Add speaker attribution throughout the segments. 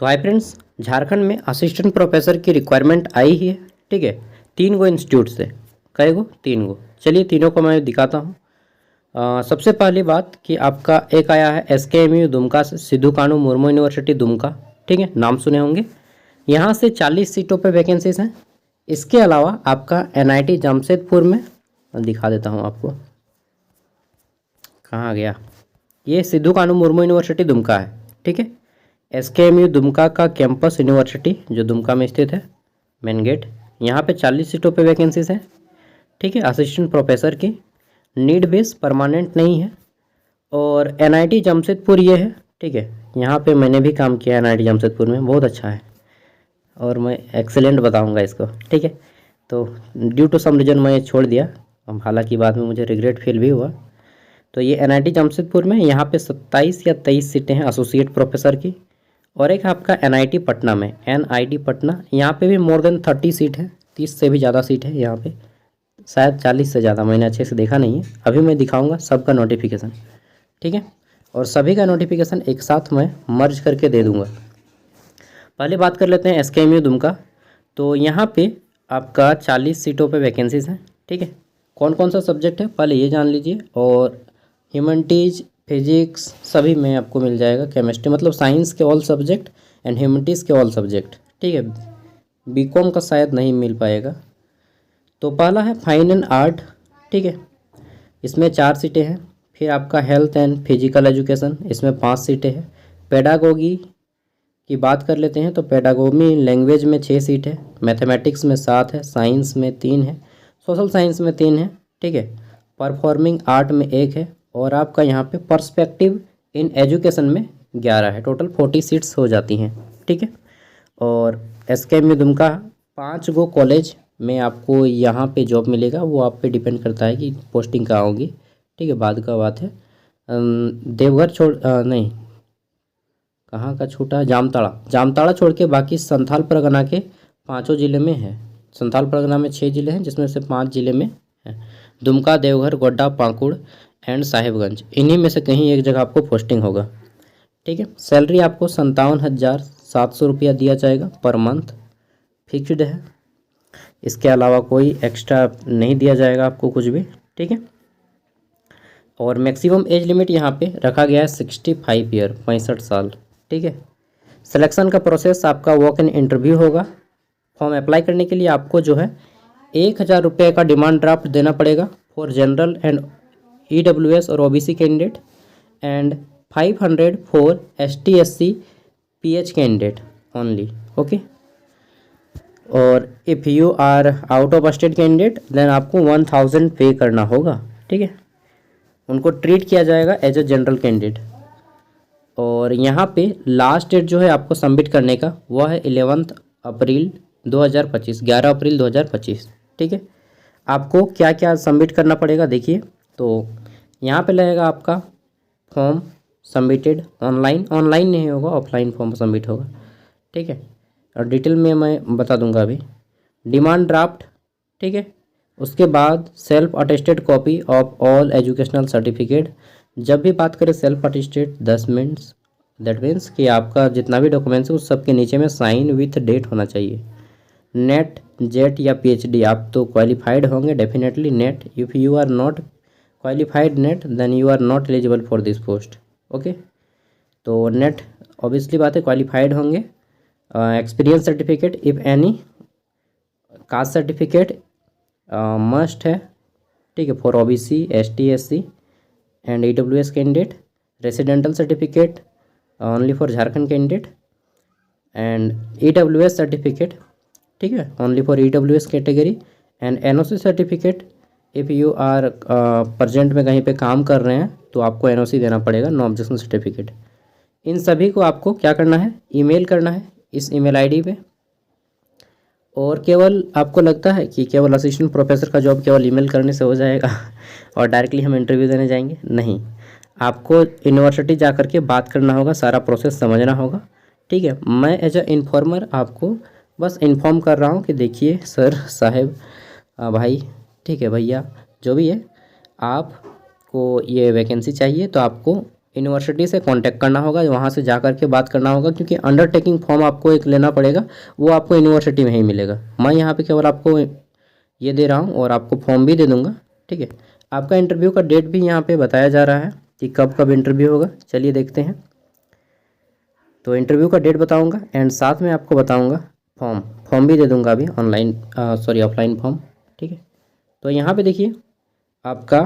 Speaker 1: तो hi friends, Jharkhand में assistant professor की रिक्वायरमेंट आई ही है। ठीक है, 3 गो इंस्टीट्यूट से। कई गो? 3 गो। चलिए तीनों को मैं दिखाता हूँ। सबसे पहली बात कि आपका एक आया है SKMU दुमका से, सिद्धू कानू मुर्मू यूनिवर्सिटी दुमका। ठीक है, नाम सुने होंगे। यहाँ से 40 सीटों पे वैकेंसीज हैं। इसके अलावा आपका NIT जमशेदपुर में, दिखा देता हूँ आपको, कहाँ गया, ये सिद्धू कानू मुर्मू यूनिवर्सिटी दुमका है। ठीक है, SKMU दुमका का कैंपस यूनिवर्सिटी जो दुमका में स्थित है, मेन गेट। यहाँ पे 40 सीटों पे वैकेंसीज हैं। ठीक है, असिस्टेंट प्रोफेसर की, नीड बेस, परमानेंट नहीं है। और NIT जमशेदपुर ये है। ठीक है, यहाँ पे मैंने भी काम किया है NIT जमशेदपुर में, बहुत अच्छा है और मैं एक्सेलेंट बताऊँगा इसको। ठीक है, तो ड्यू टू सम रीज़न मैं ये छोड़ दिया, अब हालांकि बाद में मुझे रिग्रेट फील भी हुआ। तो ये NIT जमशेदपुर में, यहाँ पे 27 या 23 सीटें हैं एसोसिएट प्रोफेसर की। और एक आपका NIT पटना में, NIT पटना, यहाँ पे भी मोर देन 30 सीट है, 30 से भी ज़्यादा सीट है यहाँ पे, शायद 40 से ज़्यादा, मैंने अच्छे से देखा नहीं है। अभी मैं दिखाऊंगा सबका नोटिफिकेशन। ठीक है, और सभी का नोटिफिकेशन एक साथ मैं मर्ज करके दे दूँगा। पहले बात कर लेते हैं SKMU दुमका। तो यहाँ पे आपका 40 सीटों पे वैकेंसीज हैं। ठीक है, कौन कौन सा सब्जेक्ट है पहले ये जान लीजिए। और ह्यूमैनिटीज़, फिजिक्स सभी में आपको मिल जाएगा। केमिस्ट्री मतलब साइंस के ऑल सब्जेक्ट एंड ह्यूमैनिटीज़ के ऑल सब्जेक्ट। ठीक है, BCom का शायद नहीं मिल पाएगा। तो पहला है फाइन एंड आर्ट। ठीक है, इसमें 4 सीटें हैं। फिर आपका हेल्थ एंड फिजिकल एजुकेशन, इसमें 5 सीटें हैं। पेडागोगी की बात कर लेते हैं तो पेडागोगी लैंग्वेज में 6 सीट है, मैथमेटिक्स में 7 है, साइंस में 3 है, सोशल साइंस में 3 है। ठीक है, परफॉर्मिंग आर्ट में 1 है। और आपका यहाँ पे पर्सपेक्टिव इन एजुकेशन में 11 है। टोटल 40 सीट्स हो जाती हैं। ठीक है, और SKMU दुमका 5 गो कॉलेज में आपको यहाँ पे जॉब मिलेगा। वो आप पे डिपेंड करता है कि पोस्टिंग कहाँ होगी। ठीक है, बाद का बात है। देवघर छोड़ नहीं, कहाँ का छूटा, जामताड़ा छोड़ के बाकी संथाल परगना के 5 जिले में है। संथाल परगना में 6 जिले हैं, जिसमें से 5 जिले में है। दुमका, देवघर, गोड्डा, पाकुड़ एंड साहिबगंज, इन्हीं में से कहीं एक जगह आपको पोस्टिंग होगा। ठीक है, सैलरी आपको 57,700 रुपया दिया जाएगा पर मंथ, फिक्स्ड है। इसके अलावा कोई एक्स्ट्रा नहीं दिया जाएगा आपको कुछ भी। ठीक है, और मैक्सिमम एज लिमिट यहाँ पे रखा गया है 65 ईयर, 65 साल। ठीक है, सिलेक्शन का प्रोसेस आपका वॉक इन इंटरव्यू होगा। फॉर्म अप्लाई करने के लिए आपको जो है 1,000 रुपये का डिमांड ड्राफ्ट देना पड़ेगा फॉर जनरल एंड EWS और OBC candidate, and 500 for ST SC PH candidate only. Okay, और if you are out of state candidate then आपको 1000 पे करना होगा। ठीक है, उनको ट्रीट किया जाएगा एज ए जनरल कैंडिडेट। और यहाँ पे लास्ट डेट जो है आपको सबमिट करने का वह है 11 अप्रैल 2025, 11 अप्रैल 2025। ठीक है, आपको क्या क्या सबमिट करना पड़ेगा देखिए। तो यहाँ पे लगेगा आपका फॉर्म सबमिटेड ऑनलाइन नहीं होगा, ऑफलाइन फॉर्म सबमिट होगा। ठीक है, और डिटेल में मैं बता दूंगा अभी। डिमांड ड्राफ्ट, ठीक है, उसके बाद self attested copy of all educational certificate. जब भी बात करें सेल्फ अटेस्टेड, दैट मीन्स कि आपका जितना भी डॉक्यूमेंट्स है उस सब के नीचे में साइन विथ डेट होना चाहिए। नेट, जेट या PhD, आप तो क्वालिफाइड होंगे definitely NET. If you are not qualified NET then you are not eligible for this post. Okay, तो नेट ऑब्वियसली बात है, क्वालिफाइड होंगे। Experience certificate if any, caste certificate must है। ठीक है, for OBC, ST SC and EWS candidate. Residential certificate only for Jharkhand candidate, and EWS certificate, ठीक है, only for EWS category, and NOC certificate. If you are present में कहीं पे काम कर रहे हैं तो आपको NOC देना पड़ेगा, नो ऑब्जेक्शन सर्टिफिकेट। इन सभी को आपको क्या करना है, ईमेल करना है इस ईमेल ID पे। और केवल आपको लगता है कि केवल असिस्टेंट प्रोफेसर का जॉब केवल ईमेल करने से हो जाएगा और डायरेक्टली हम इंटरव्यू देने जाएंगे? नहीं, आपको यूनिवर्सिटी जा कर के बात करना होगा, सारा प्रोसेस समझना होगा। ठीक है, मैं एज ए इन्फॉर्मर आपको बस इन्फॉर्म कर रहा हूँ कि देखिए सर, साहब, भाई, ठीक है, भैया, जो भी है, आपको ये वैकेंसी चाहिए तो आपको यूनिवर्सिटी से कांटेक्ट करना होगा, वहाँ से जा कर के बात करना होगा, क्योंकि अंडरटेकिंग फॉर्म आपको एक लेना पड़ेगा, वो आपको यूनिवर्सिटी में ही मिलेगा। मैं यहाँ पे केवल आपको ये दे रहा हूँ और आपको फॉर्म भी दे दूँगा, ठीक है। आपका इंटरव्यू का डेट भी यहाँ पे बताया जा रहा है कि कब कब इंटरव्यू होगा। चलिए देखते हैं। तो इंटरव्यू का डेट बताऊँगा एंड साथ में आपको बताऊँगा फॉर्म भी दे दूँगा अभी ऑनलाइन ऑफलाइन फॉर्म, ठीक है। तो यहाँ पे देखिए आपका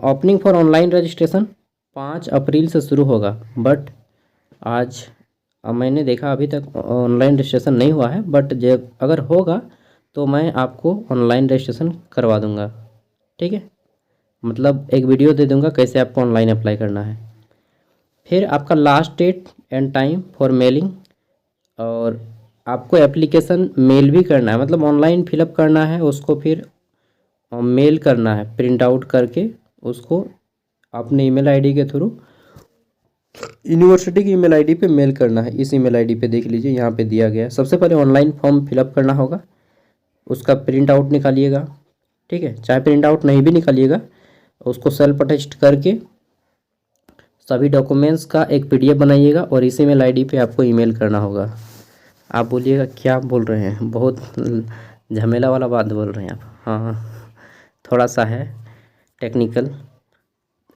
Speaker 1: ओपनिंग फॉर ऑनलाइन रजिस्ट्रेशन 5 अप्रैल से शुरू होगा, बट आज मैंने देखा अभी तक ऑनलाइन रजिस्ट्रेशन नहीं हुआ है, बट जब अगर होगा तो मैं आपको ऑनलाइन रजिस्ट्रेशन करवा दूंगा, ठीक है। मतलब एक वीडियो दे दूंगा कैसे आपको ऑनलाइन अप्लाई करना है। फिर आपका last date and time for mailing, और आपको एप्लीकेशन मेल भी करना है, मतलब ऑनलाइन फिलअप करना है उसको, फिर मेल करना है प्रिंट आउट करके उसको अपने ईमेल आईडी के थ्रू यूनिवर्सिटी की ईमेल आईडी पे मेल करना है। इस ईमेल आईडी पे देख लीजिए यहाँ पे दिया गया है। सबसे पहले ऑनलाइन फॉर्म फिलअप करना होगा, उसका प्रिंट आउट निकालिएगा, ठीक है। चाहे प्रिंट आउट नहीं भी निकालिएगा, उसको सेल्फ अटेस्ट करके सभी डॉक्यूमेंट्स का एक पीडीएफ बनाइएगा और इस ईमेल आईडी पे आपको ईमेल करना होगा। आप बोलिएगा क्या बोल रहे हैं, बहुत झमेला वाला बात बोल रहे हैं आप। हाँ, थोड़ा सा है टेक्निकल।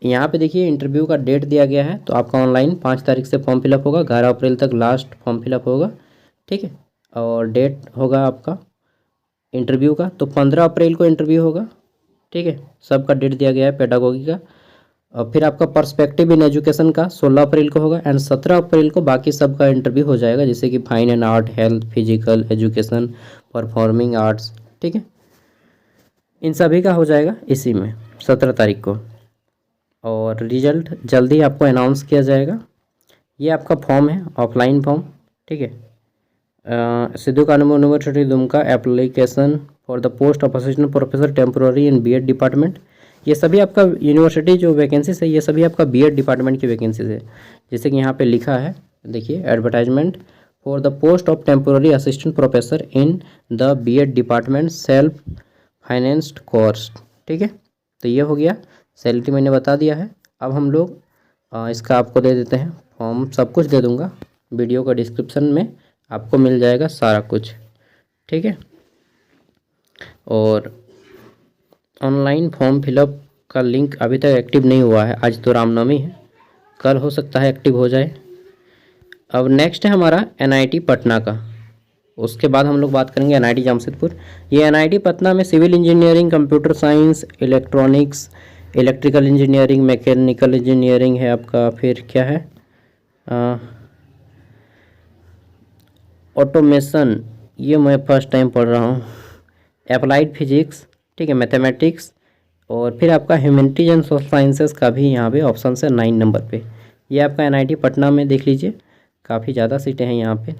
Speaker 1: यहाँ पे देखिए इंटरव्यू का डेट दिया गया है, तो आपका ऑनलाइन 5 तारीख से फॉर्म फिलअप होगा, 11 अप्रैल तक लास्ट फॉर्म फिलअप होगा, ठीक है। और डेट होगा आपका इंटरव्यू का, तो 15 अप्रैल को इंटरव्यू होगा, ठीक है। सबका डेट दिया गया है पेडागोगी का। और फिर आपका पर्सपेक्टिव इन एजुकेशन का 16 अप्रैल को होगा एंड 17 अप्रैल को बाकी सबका इंटरव्यू हो जाएगा, जैसे कि fine and art, health, physical education, performing arts, ठीक है। इन सभी का हो जाएगा इसी में 17 तारीख को, और रिजल्ट जल्दी आपको अनाउंस किया जाएगा। ये आपका फॉर्म है, ऑफलाइन फॉर्म, ठीक है। Sido Kanhu University Dumka application for the post of assistant professor temporary in BEd department. ये सभी आपका यूनिवर्सिटी जो वैकेंसीज है, ये सभी आपका बीएड डिपार्टमेंट की वैकेंसीज है। जैसे कि यहाँ पे लिखा है, देखिए advertisement for the post of temporary assistant professor in the BEd department self financed course, ठीक है। तो ये हो गया, सैलरी मैंने बता दिया है। अब हम लोग इसका आपको दे देते हैं फॉर्म, सब कुछ दे दूंगा, वीडियो का डिस्क्रिप्शन में आपको मिल जाएगा सारा कुछ, ठीक है। और ऑनलाइन फॉर्म फिलअप का लिंक अभी तक एक्टिव नहीं हुआ है, आज तो रामनवमी है, कल हो सकता है एक्टिव हो जाए। अब नेक्स्ट है हमारा एनआईटी पटना का, उसके बाद हम लोग बात करेंगे एनआईटी जमशेदपुर। ये एनआईटी पटना में civil engineering, computer science, electronics, electrical engineering, mechanical engineering है आपका, फिर क्या है ऑटोमेशन, ये मैं फर्स्ट टाइम पढ़ रहा हूँ, अप्लाइड फिजिक्स, ठीक है, मैथमेटिक्स, और फिर आपका ह्यूमैनिटीज एंड सोशल साइंसेस का भी यहाँ पे ऑप्शन है 9 नंबर पे। ये आपका एनआईटी पटना में देख लीजिए, काफ़ी ज़्यादा सीटें हैं यहाँ पे,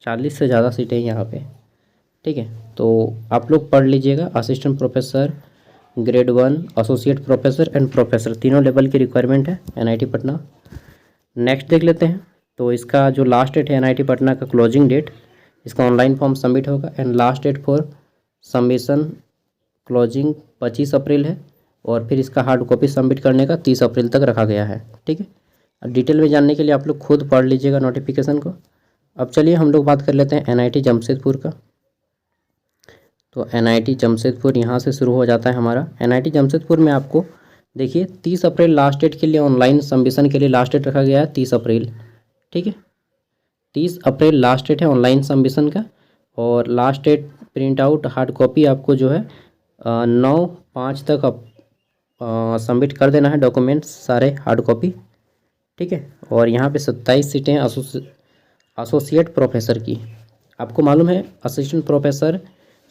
Speaker 1: 40 से ज़्यादा सीटें हैं यहाँ पे, ठीक है। तो आप लोग पढ़ लीजिएगा, assistant professor, grade 1, associate professor and professor, तीनों लेवल की रिक्वायरमेंट है एनआईटी पटना। नेक्स्ट देख लेते हैं। तो इसका जो लास्ट डेट है एनआईटी पटना का क्लोजिंग डेट, इसका ऑनलाइन फॉर्म सबमिट होगा and last date for submission closing 25 April है, और फिर इसका हार्ड कॉपी सबमिट करने का 30 अप्रैल तक रखा गया है, ठीक है। डिटेल में जानने के लिए आप लोग खुद पढ़ लीजिएगा नोटिफिकेशन को। अब चलिए हम लोग बात कर लेते हैं एनआईटी जमशेदपुर का। तो एनआईटी जमशेदपुर यहाँ से शुरू हो जाता है हमारा। एनआईटी जमशेदपुर में आपको देखिए 30 अप्रैल लास्ट डेट के लिए, ऑनलाइन सबमिशन के लिए लास्ट डेट रखा गया है 30 अप्रैल, ठीक है। 30 अप्रैल लास्ट डेट है ऑनलाइन सबमिशन का, और last date print out hard copy आपको जो है 9/5 तक आप सबमिट कर देना है डॉक्यूमेंट्स सारे हार्ड कॉपी, ठीक है। और यहाँ पे 27 सीटें एसोसिएट प्रोफेसर की। आपको मालूम है असिस्टेंट प्रोफेसर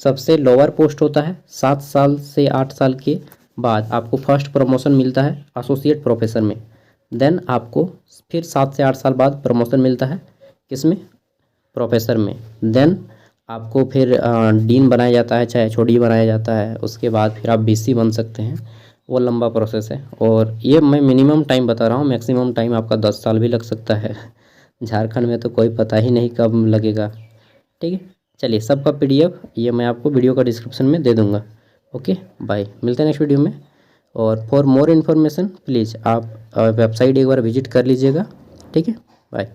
Speaker 1: सबसे लोअर पोस्ट होता है, 7 साल से 8 साल के बाद आपको फर्स्ट प्रमोशन मिलता है एसोसिएट प्रोफेसर में, देन आपको फिर 7 से 8 साल बाद प्रमोशन मिलता है किसमें, प्रोफेसर में, देन आपको फिर डीन बनाया जाता है, चाहे एचओडी बनाया जाता है, उसके बाद फिर आप बीसी बन सकते हैं, वो लंबा प्रोसेस है। और ये मैं मिनिमम टाइम बता रहा हूँ, मैक्सिमम टाइम आपका 10 साल भी लग सकता है, झारखंड में तो कोई पता ही नहीं कब लगेगा, ठीक है। चलिए सबका पीडीएफ ये मैं आपको वीडियो का डिस्क्रिप्शन में दे दूँगा। ओके बाय, मिलते हैं नेक्स्ट वीडियो में। और फॉर मोर इन्फॉर्मेशन प्लीज़ आप वेबसाइट एक बार विजिट कर लीजिएगा। ठीक है, बाय।